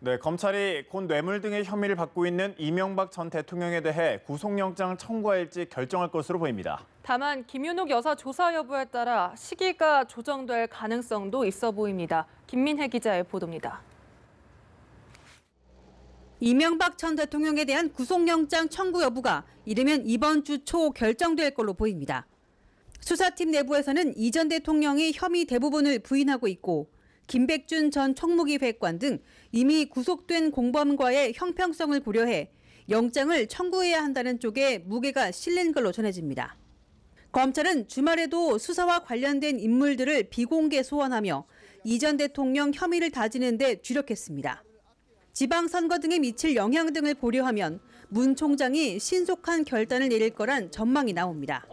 네, 검찰이 곧 뇌물 등의 혐의를 받고 있는 이명박 전 대통령에 대해 구속영장 청구할지 결정할 것으로 보입니다. 다만 김윤옥 여사 조사 여부에 따라 시기가 조정될 가능성도 있어 보입니다. 김민혜 기자의 보도입니다. 이명박 전 대통령에 대한 구속영장 청구 여부가 이르면 이번 주 초 결정될 걸로 보입니다. 수사팀 내부에서는 이 전 대통령이 혐의 대부분을 부인하고 있고 김백준 전 총무기획관 등 이미 구속된 공범과의 형평성을 고려해 영장을 청구해야 한다는 쪽에 무게가 실린 걸로 전해집니다. 검찰은 주말에도 수사와 관련된 인물들을 비공개 소환하며 이 전 대통령 혐의를 다지는 데 주력했습니다. 지방선거 등에 미칠 영향 등을 고려하면 문 총장이 신속한 결단을 내릴 거란 전망이 나옵니다.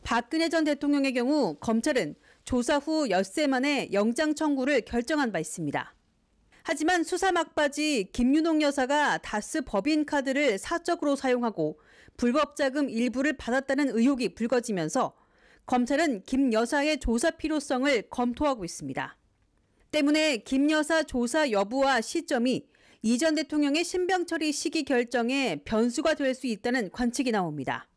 박근혜 전 대통령의 경우 검찰은 조사 후 엿새 만에 영장 청구를 결정한 바 있습니다. 하지만 수사 막바지 김윤옥 여사가 다스 법인카드를 사적으로 사용하고 불법 자금 일부를 받았다는 의혹이 불거지면서 검찰은 김 여사의 조사 필요성을 검토하고 있습니다. 때문에 김 여사 조사 여부와 시점이 이 전 대통령의 신병 처리 시기 결정에 변수가 될 수 있다는 관측이 나옵니다.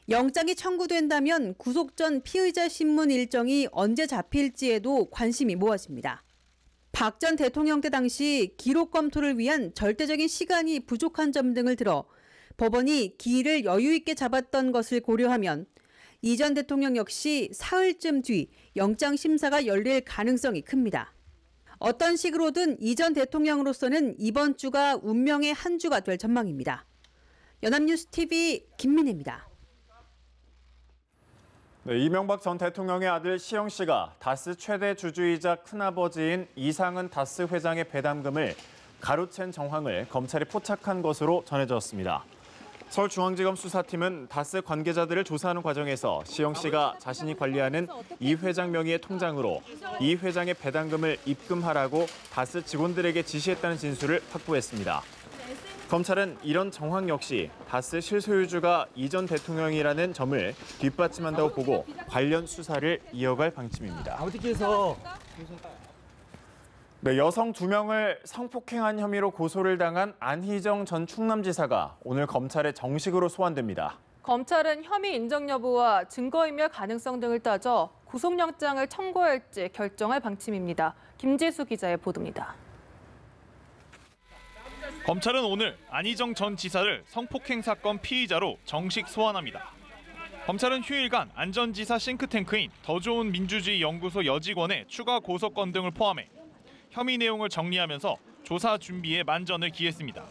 영장이 청구된다면 구속 전 피의자 신문 일정이 언제 잡힐지에도 관심이 모아집니다. 박 전 대통령 때 당시 기록 검토를 위한 절대적인 시간이 부족한 점 등을 들어 법원이 기일을 여유 있게 잡았던 것을 고려하면 이 전 대통령 역시 사흘쯤 뒤 영장 심사가 열릴 가능성이 큽니다. 어떤 식으로든 이 전 대통령으로서는 이번 주가 운명의 한 주가 될 전망입니다. 연합뉴스 TV 김민혜입니다. 네, 이명박 전 대통령의 아들 시영 씨가 다스 최대 주주이자 큰아버지인 이상은 다스 회장의 배당금을 가로챈 정황을 검찰이 포착한 것으로 전해졌습니다. 서울중앙지검 수사팀은 다스 관계자들을 조사하는 과정에서 시영 씨가 자신이 관리하는 이 회장 명의의 통장으로 이 회장의 배당금을 입금하라고 다스 직원들에게 지시했다는 진술을 확보했습니다. 검찰은 이런 정황 역시 다스 실소유주가 이 전 대통령이라는 점을 뒷받침한다고 보고 관련 수사를 이어갈 방침입니다. 네, 여성 2명을 성폭행한 혐의로 고소를 당한 안희정 전 충남지사가 오늘 검찰에 정식으로 소환됩니다. 검찰은 혐의 인정 여부와 증거인멸 가능성 등을 따져 구속영장을 청구할지 결정할 방침입니다. 김지수 기자의 보도입니다. 검찰은 오늘 안희정 전 지사를 성폭행 사건 피의자로 정식 소환합니다. 검찰은 휴일간 안 전 지사 싱크탱크인 더 좋은 민주주의 연구소 여직원의 추가 고소건 등을 포함해 혐의 내용을 정리하면서 조사 준비에 만전을 기했습니다.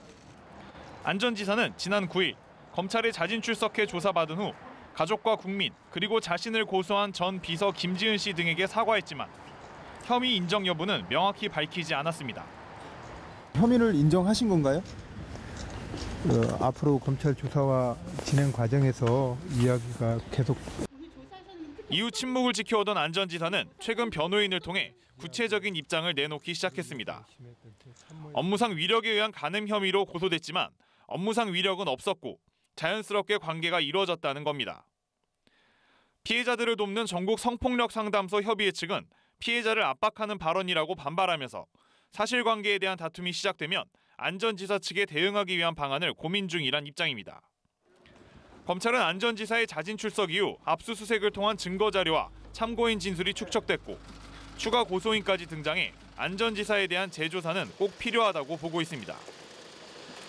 안 전 지사는 지난 9일 검찰에 자진 출석해 조사받은 후 가족과 국민 그리고 자신을 고소한 전 비서 김지은 씨 등에게 사과했지만 혐의 인정 여부는 명확히 밝히지 않았습니다. 혐의를 인정하신 건가요? 앞으로 검찰 조사와 진행 과정에서 이야기가 계속. 이후 침묵을 지켜오던 안 전 지사는 최근 변호인을 통해 구체적인 입장을 내놓기 시작했습니다. 업무상 위력에 의한 간음 혐의로 고소됐지만 업무상 위력은 없었고 자연스럽게 관계가 이루어졌다는 겁니다. 피해자들을 돕는 전국 성폭력 상담소 협의회 측은 피해자를 압박하는 발언이라고 반발하면서 사실관계에 대한 다툼이 시작되면 안 전 지사 측에 대응하기 위한 방안을 고민 중이란 입장입니다. 검찰은 안 전 지사의 자진 출석 이후 압수수색을 통한 증거 자료와 참고인 진술이 축적됐고 추가 고소인까지 등장해 안 전 지사에 대한 재조사는 꼭 필요하다고 보고 있습니다.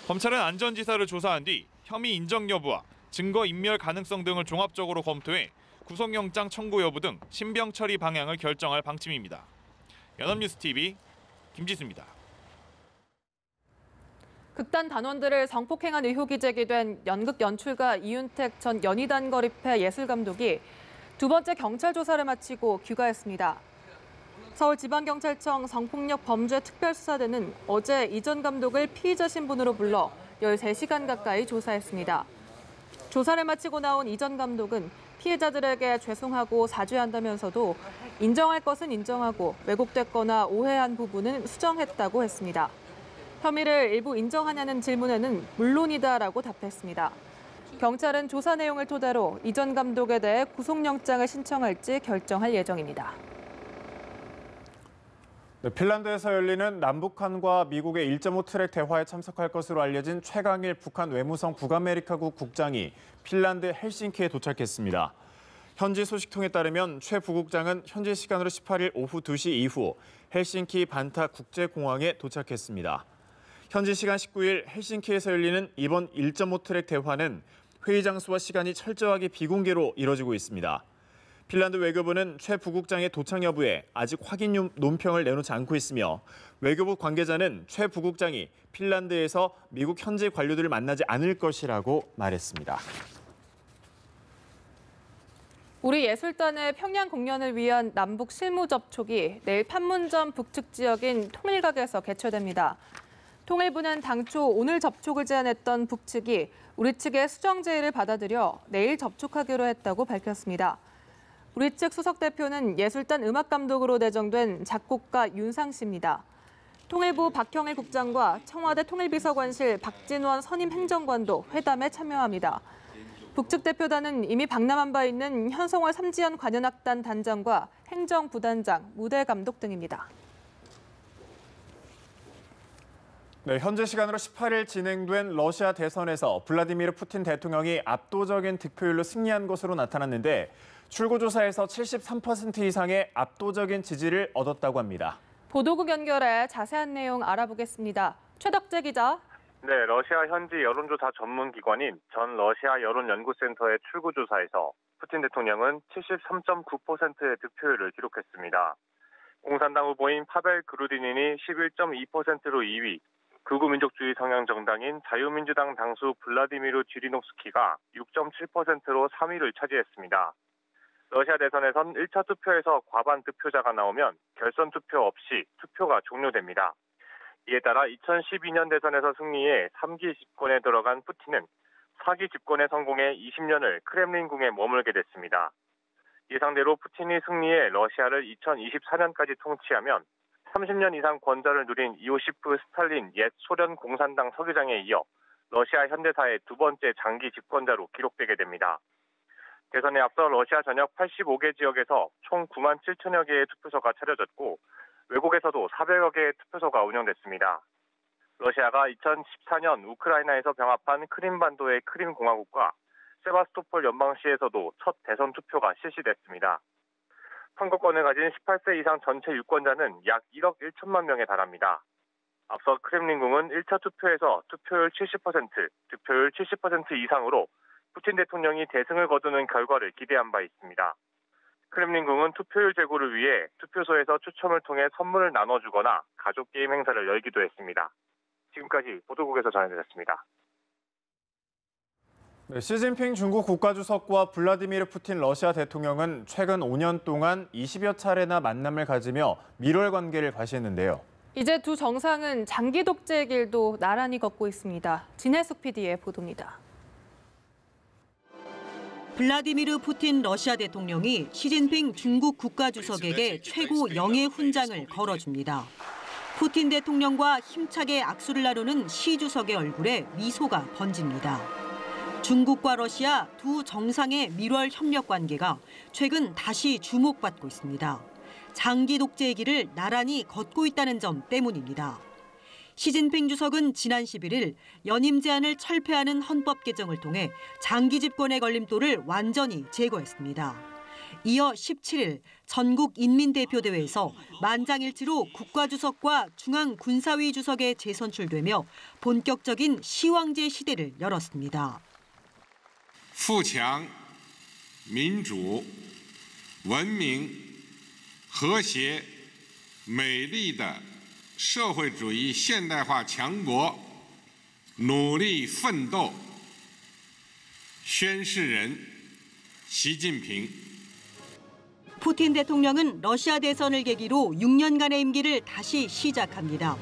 검찰은 안 전 지사를 조사한 뒤 혐의 인정 여부와 증거 인멸 가능성 등을 종합적으로 검토해 구속영장 청구 여부 등 신병 처리 방향을 결정할 방침입니다. 연합뉴스 TV 김지수입니다. 극단 단원들을 성폭행한 의혹이 제기된 연극 연출가 이윤택 전 연희단거리패 예술감독이 두 번째 경찰 조사를 마치고 귀가했습니다. 서울지방경찰청 성폭력 범죄 특별수사대는 어제 이 전 감독을 피의자 신분으로 불러 13시간 가까이 조사했습니다. 조사를 마치고 나온 이 전 감독은 피해자들에게 죄송하고 사죄한다면서도 인정할 것은 인정하고 왜곡됐거나 오해한 부분은 수정했다고 했습니다. 혐의를 일부 인정하냐는 질문에는 물론이다라고 답했습니다. 경찰은 조사 내용을 토대로 이 전 감독에 대해 구속영장을 신청할지 결정할 예정입니다. 네, 핀란드에서 열리는 남북한과 미국의 1.5 트랙 대화에 참석할 것으로 알려진 최강일 북한 외무성 북아메리카국 국장이 핀란드 헬싱키에 도착했습니다. 현지 소식통에 따르면 최 부국장은 현지 시간으로 18일 오후 2시 이후 헬싱키 반타 국제공항에 도착했습니다. 현지 시간 19일 헬싱키에서 열리는 이번 1.5 트랙 대화는 회의 장소와 시간이 철저하게 비공개로 이뤄지고 있습니다. 핀란드 외교부는 최 부국장의 도착 여부에 아직 확인 논평을 내놓지 않고 있으며 외교부 관계자는 최 부국장이 핀란드에서 미국 현지 관료들을 만나지 않을 것이라고 말했습니다. 우리 예술단의 평양 공연을 위한 남북 실무 접촉이 내일 판문점 북측 지역인 통일각에서 개최됩니다. 통일부는 당초 오늘 접촉을 제안했던 북측이 우리 측의 수정 제의를 받아들여 내일 접촉하기로 했다고 밝혔습니다. 우리 측 수석 대표는 예술단 음악감독으로 내정된 작곡가 윤상 씨입니다. 통일부 박형일 국장과 청와대 통일비서관실 박진원 선임 행정관도 회담에 참여합니다. 북측 대표단은 이미 방남한 바 있는 현송월 삼지연 관현악단 단장과 행정부단장, 무대 감독 등입니다. 네, 현재 시간으로 18일 진행된 러시아 대선에서 블라디미르 푸틴 대통령이 압도적인 득표율로 승리한 것으로 나타났는데 출구조사에서 73% 이상의 압도적인 지지를 얻었다고 합니다. 보도국 연결해 자세한 내용 알아보겠습니다. 최덕재 기자. 네, 러시아 현지 여론조사 전문기관인 전 러시아 여론연구센터의 출구조사에서 푸틴 대통령은 73.9%의 득표율을 기록했습니다. 공산당 후보인 파벨 그루디닌이 11.2%로 2위, 극우민족주의 성향 정당인 자유민주당 당수 블라디미르 지리노프스키가 6.7%로 3위를 차지했습니다. 러시아 대선에선 1차 투표에서 과반 득표자가 나오면 결선 투표 없이 투표가 종료됩니다. 이에 따라 2012년 대선에서 승리해 3기 집권에 들어간 푸틴은 4기 집권에 성공해 20년을 크렘린궁에 머물게 됐습니다. 예상대로 푸틴이 승리해 러시아를 2024년까지 통치하면 30년 이상 권좌를 누린 이오시프 스탈린 옛 소련 공산당 서기장에 이어 러시아 현대사의 두 번째 장기 집권자로 기록되게 됩니다. 대선에 앞서 러시아 전역 85개 지역에서 총 9만 7천여 개의 투표소가 차려졌고 외국에서도 400여 개의 투표소가 운영됐습니다. 러시아가 2014년 우크라이나에서 병합한 크림반도의 크림공화국과 세바스토폴 연방시에서도 첫 대선 투표가 실시됐습니다. 선거권을 가진 18세 이상 전체 유권자는 약 1억 1천만 명에 달합니다. 앞서 크렘린궁은 1차 투표에서 투표율 70%, 득표율 70% 이상으로 푸틴 대통령이 대승을 거두는 결과를 기대한 바 있습니다. 크렘린궁은 투표율 제고를 위해 투표소에서 추첨을 통해 선물을 나눠주거나 가족 게임 행사를 열기도 했습니다. 지금까지 보도국에서 전해드렸습니다. 네, 시진핑 중국 국가주석과 블라디미르 푸틴 러시아 대통령은 최근 5년 동안 20여 차례나 만남을 가지며 밀월 관계를 과시했는데요. 이제 두 정상은 장기 독재의 길도 나란히 걷고 있습니다. 진혜숙 PD의 보도입니다. 블라디미르 푸틴 러시아 대통령이 시진핑 중국 국가주석에게 최고 영예 훈장을 걸어줍니다. 푸틴 대통령과 힘차게 악수를 나누는 시 주석의 얼굴에 미소가 번집니다. 중국과 러시아 두 정상의 밀월 협력 관계가 최근 다시 주목받고 있습니다. 장기 독재의 길을 나란히 걷고 있다는 점 때문입니다. 시진핑 주석은 지난 11일 연임 제한을 철폐하는 헌법 개정을 통해 장기 집권의 걸림돌을 완전히 제거했습니다. 이어 17일 전국 인민대표대회에서 만장일치로 국가주석과 중앙군사위 주석에 재선출되며 본격적인 시황제 시대를 열었습니다. 富强、民主、文明、和谐、美丽的社会主义现代化强国努力奋斗宣誓人习近平 푸틴 대통령은 러시아 대선을 계기로 6년간의 임기를 다시 시작합니다.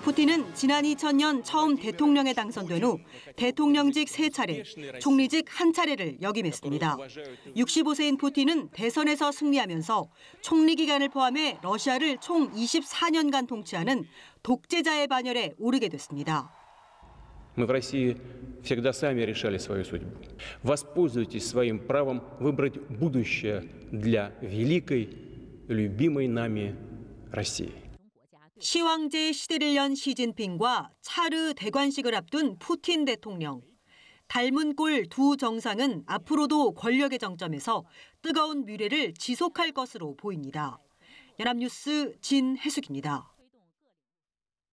푸틴은 지난 2000년 처음 대통령에 당선된 후 대통령직 3차례, 총리직 1차례를 역임했습니다. 65세인 푸틴은 대선에서 승리하면서 총리 기간을 포함해 러시아를 총 24년간 통치하는 독재자의 반열에 오르게 됐습니다. Мы в России всегда сами решали свою судьбу. Воспользуйтесь своим правом выбрать будущее для великой, любимой нами России. 시황제의 시대를 연 시진핑과 차르 대관식을 앞둔 푸틴 대통령. 닮은 꼴 두 정상은 앞으로도 권력의 정점에서 뜨거운 미래를 지속할 것으로 보입니다. 연합뉴스 진혜숙입니다.